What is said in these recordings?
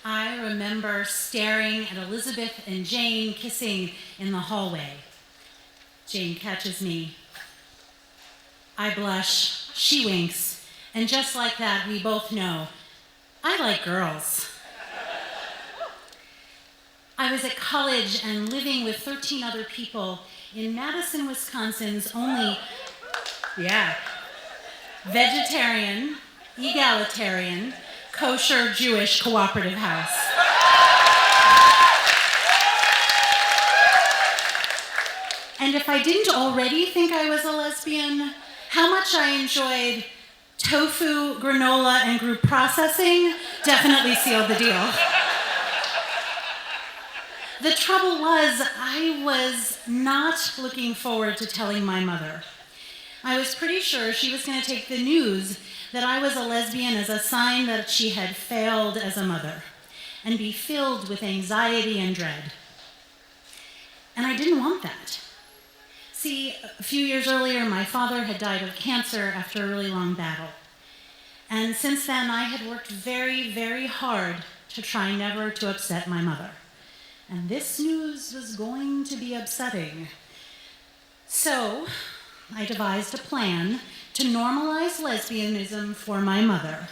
I remember staring at Elizabeth and Jane kissing in the hallway. Jane catches me. I blush, she winks, and just like that, we both know I like girls. I was at college and living with 13 other people in Madison, Wisconsin's only, vegetarian, egalitarian, kosher Jewish cooperative house. And if I didn't already think I was a lesbian, how much I enjoyed tofu, granola, and group processing definitely sealed the deal. The trouble was, I was not looking forward to telling my mother. I was pretty sure she was going to take the news that I was a lesbian as a sign that she had failed as a mother and be filled with anxiety and dread. And I didn't want that. See, a few years earlier, my father had died of cancer after a really long battle. And since then, I had worked very, very hard to try never to upset my mother. And this news was going to be upsetting. So I devised a plan to normalize lesbianism for my mother.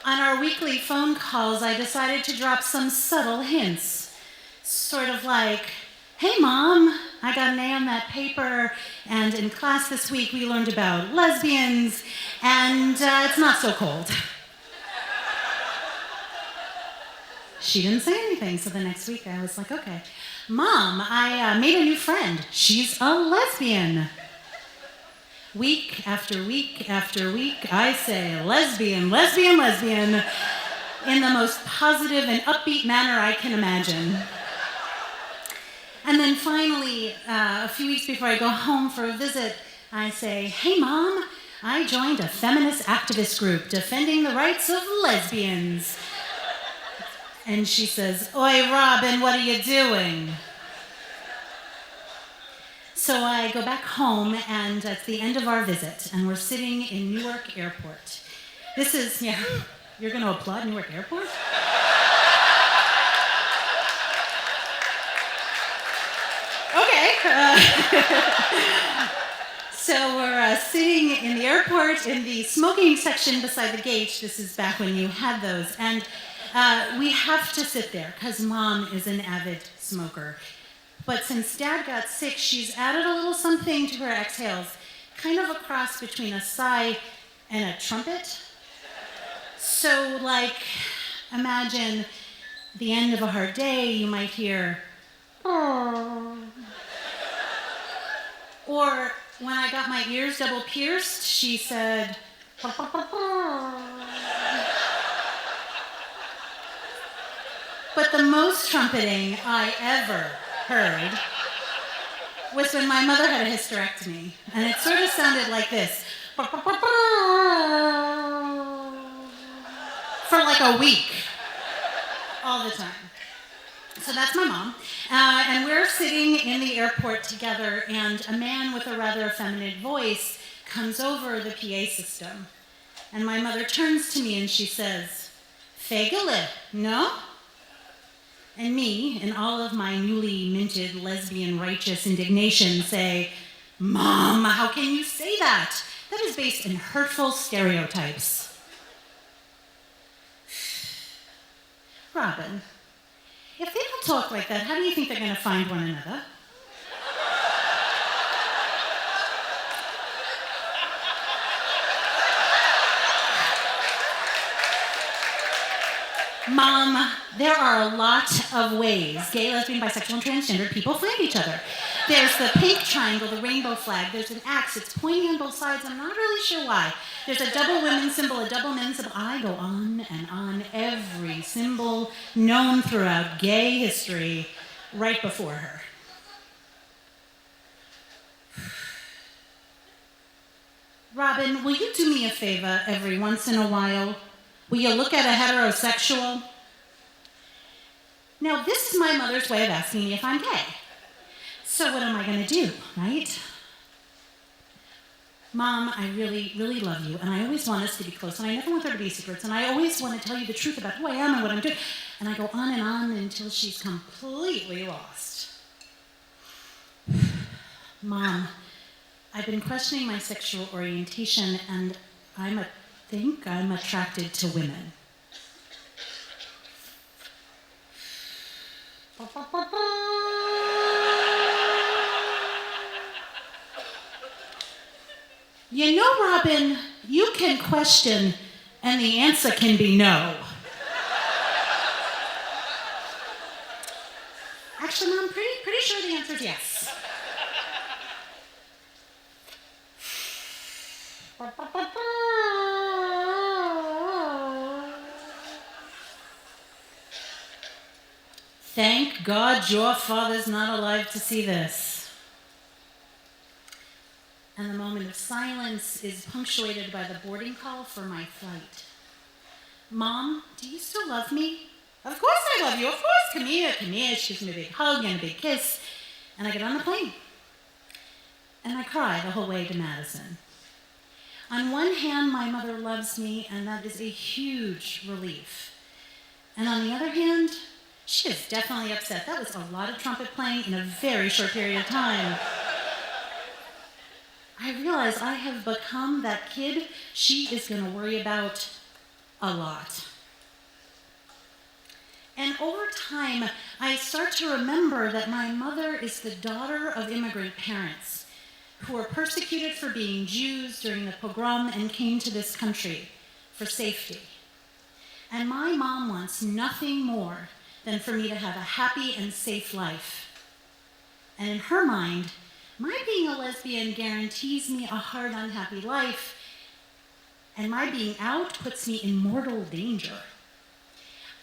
On our weekly phone calls, I decided to drop some subtle hints. Sort of like, hey Mom, I got an A on that paper, and in class this week we learned about lesbians, and it's not so cold. She didn't say anything, so the next week I was like, okay. Mom, I made a new friend. She's a lesbian. Week after week after week, I say lesbian, lesbian, lesbian, in the most positive and upbeat manner I can imagine. And then finally, a few weeks before I go home for a visit, I say, hey Mom, I joined a feminist activist group defending the rights of lesbians. And she says, oi, Robin, what are you doing? So I go back home, and it's the end of our visit, and we're sitting in Newark Airport. This is, you're going to applaud Newark Airport? Okay. So we're sitting in the airport in the smoking section beside the gate. This is back when you had those. And we have to sit there because Mom is an avid smoker. But since Dad got sick, she's added a little something to her exhales, kind of a cross between a sigh and a trumpet. So, like, imagine the end of a hard day, you might hear, oh. Or when I got my ears double pierced, she said, But the most trumpeting I ever heard was when my mother had a hysterectomy, and it sort of sounded like this. For like a week, all the time. So that's my mom, and we're sitting in the airport together, and a man with a rather effeminate voice comes over the PA system, and my mother turns to me and she says, Fegele, no? And me, in all of my newly minted lesbian righteous indignation, say, Mom, how can you say that? That is based in hurtful stereotypes. Robin, if they don't talk like that, how do you think they're going to find one another? Mom, there are a lot of ways gay, lesbian, bisexual, and transgendered people find each other. There's the pink triangle, the rainbow flag. There's an axe. It's pointing on both sides. I'm not really sure why. There's a double women's symbol, a double men's symbol. I go on and on. Every symbol known throughout gay history right before her. Robin, will you do me a favor every once in a while? Will you look at a heterosexual? Now, this is my mother's way of asking me if I'm gay. So what am I going to do, right? Mom, I really, really love you, and I always want us to be close, and I never want there to be secrets, and I always want to tell you the truth about who I am and what I'm doing. And I go on and on until she's completely lost. Mom, I've been questioning my sexual orientation, and I think I'm attracted to women. You know, Robin, you can question, and the answer can be no. Actually, Mom, pretty sure the answer is yes. Thank God your father's not alive to see this. And the moment of silence is punctuated by the boarding call for my flight. Mom, do you still love me? Of course I love you, of course. Come here. She gives me a big hug and a big kiss. And I get on the plane. And I cry the whole way to Madison. On one hand, my mother loves me, and that is a huge relief. And on the other hand, she is definitely upset. That was a lot of trumpet playing in a very short period of time. I realize I have become that kid she is going to worry about a lot. And over time, I start to remember that my mother is the daughter of immigrant parents who were persecuted for being Jews during the pogrom and came to this country for safety. And my mom wants nothing more than for me to have a happy and safe life. And in her mind, my being a lesbian guarantees me a hard, unhappy life, and my being out puts me in mortal danger.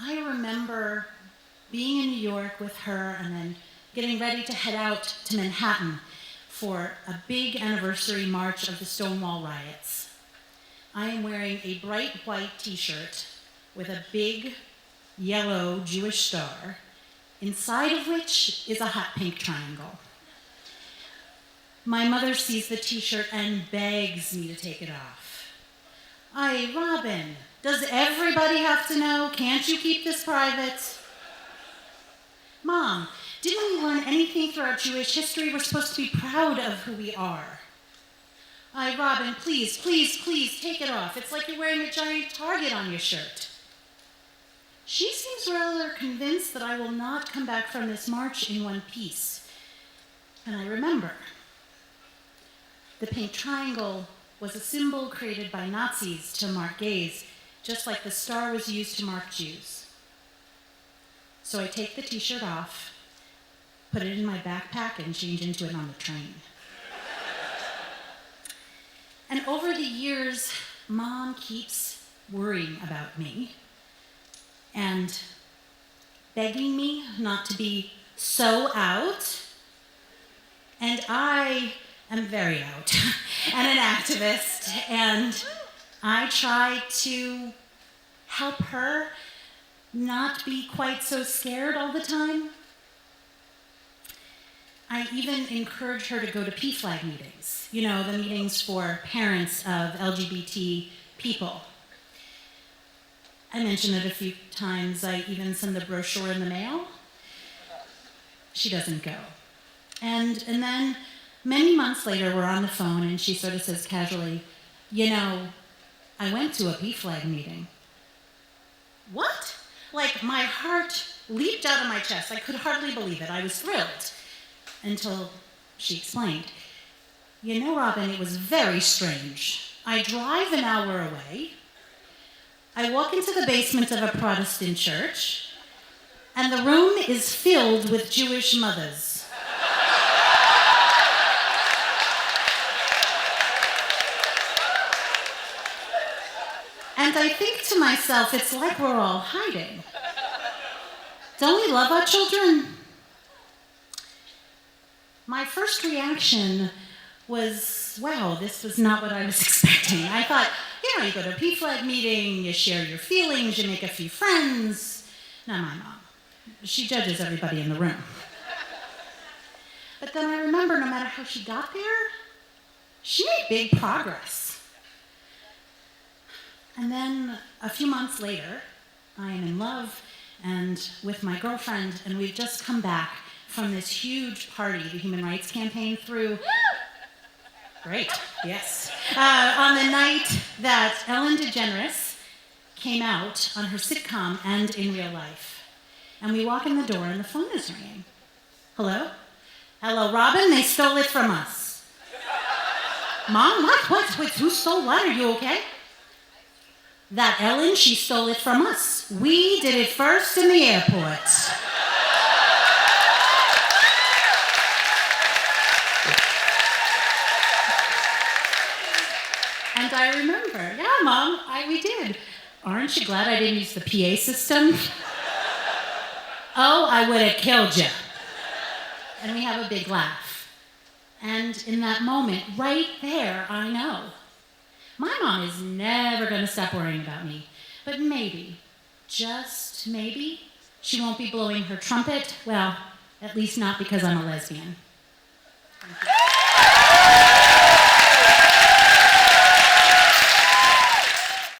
I remember being in New York with her and then getting ready to head out to Manhattan for a big anniversary march of the Stonewall riots. I am wearing a bright white t-shirt with a big yellow Jewish star, inside of which is a hot pink triangle. My mother sees the t-shirt and begs me to take it off. Aye, Robin, does everybody have to know? Can't you keep this private? Mom, didn't we learn anything throughout Jewish history? We're supposed to be proud of who we are. Aye, Robin, please, take it off. It's like you're wearing a giant target on your shirt. She seems rather convinced that I will not come back from this march in one piece. And I remember. The pink triangle was a symbol created by Nazis to mark gays, just like the star was used to mark Jews. So I take the t-shirt off, put it in my backpack, and change into it on the train. And over the years, Mom keeps worrying about me and begging me not to be so out. And I am very out and an activist, and I try to help her not be quite so scared all the time. I even encourage her to go to PFLAG meetings, you know, the meetings for parents of LGBT people. I mentioned it a few times. I even send the brochure in the mail. She doesn't go. And then many months later, we're on the phone, and she sort of says casually, you know, I went to a PFLAG meeting. What? Like, my heart leaped out of my chest. I could hardly believe it. I was thrilled. Until she explained, you know, Robin, it was very strange. I drive an hour away. I walk into the basement of a Protestant church, and the room is filled with Jewish mothers. And I think to myself, it's like we're all hiding. Don't we love our children? My first reaction was, wow, this was not what I was expecting. I thought, you know, you go to a PFLAG meeting, you share your feelings, you make a few friends. Not my mom. She judges everybody in the room. But then I remember, no matter how she got there, she made big progress. And then a few months later, I am in love and with my girlfriend, and we've just come back from this huge party the Human Rights Campaign threw. Great, yes. On the night that Ellen DeGeneres came out on her sitcom and in real life. And we walk in the door and the phone is ringing. Hello? Hello, Robin, they stole it from us. Mom, what? Wait, who stole what? Are you okay? That Ellen, she stole it from us. We did it first in the airport. And I remember, yeah, Mom, we did. Aren't you glad I didn't use the PA system? Oh, I would have killed you. And we have a big laugh. And in that moment, right there, I know. My mom is never going to stop worrying about me. But maybe, just maybe, she won't be blowing her trumpet. Well, at least not because I'm a lesbian.